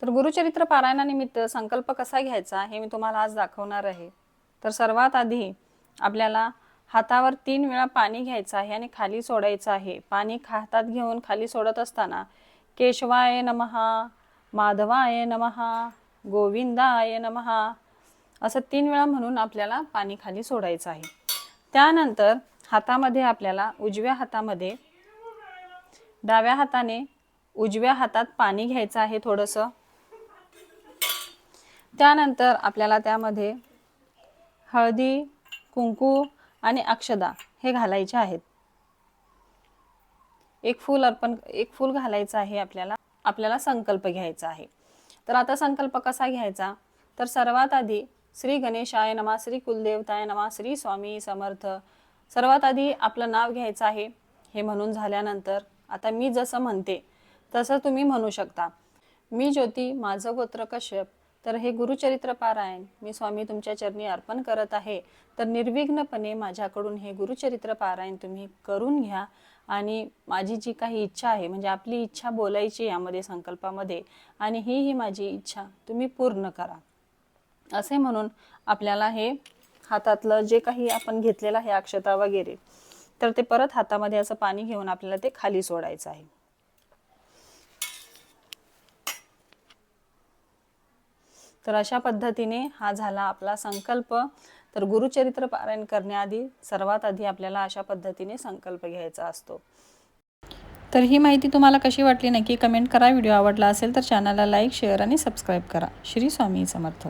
तर गुरुचरित्र पारायणानिमित्त संकल्प कसा घ्यायचा हे मी तुम्हाला आज दाखवणार आहे। तर सर्वात आधी आपल्याला हातावर 3 वेळा पाणी घ्यायचं आहे आणि खाली सोडायचं आहे। पाणी हातात घेऊन खाली सोडत असताना केशवाय नमः, माधवाय नमः, गोविंदाय नमः असं 3 वेळा म्हणून आपल्याला पाणी खाली सोडायचं आहे। त्यानंतर हातामध्ये आपल्याला उजव्या हातामध्ये डाव्या हाताने उजव्या हातात पाणी घ्यायचं आहे थोडंसं। त्यानंतर आपल्याला त्यामध्ये हळदी, कुंकू आणि अक्षदा हे घालायचे आहेत। एक फूल घालायचं आहे आपल्याला संकल्प घ्यायचा आहे। तर आता संकल्प कसा घ्यायचा, तर सर्वात आधी श्री गणेशाय नमः, श्री कुलदेवताय नमः, श्री स्वामी समर्थ सर्वात आधी आपलं नाव घ्यायचं आहे। हे म्हणून झाल्यानंतर आता मी जसं म्हणते तसं तुम्ही म्हणू शकता। मी ज्योती, माझं गोत्र कश्यप, तर हे गुरुचरित्र पारायण मी स्वामी तुमच्या चरणी अर्पण करत आहे। तर निर्विघ्नपणे माझ्याकडून हे गुरुचरित्र पारायण तुम्ही करून घ्या आणि माझी जी काही इच्छा आहे म्हणजे आपली इच्छा बोलायची यामध्ये संकल्पामध्ये आणि ही माझी इच्छा तुम्ही पूर्ण करा असे म्हणून आपल्याला हे हातातलं जे काही आपण घेतलेलं आहे अक्षता वगैरे तर ते परत हातामध्ये असं पाणी घेऊन आपल्याला ते खाली सोडायचं आहे। तर अशा पद्धतीने हा झाला आपला संकल्प। तर गुरुचरित्र पारायण करण्याआधी सर्वात आधी आपल्याला अशा पद्धतीने संकल्प घ्यायचा असतो। तर ही माहिती तुम्हाला कशी वाटली नक्की कमेंट करा। व्हिडिओ आवडला असेल तर चॅनलला लाईक, शेअर आणि सबस्क्राईब करा। श्री स्वामी समर्थ।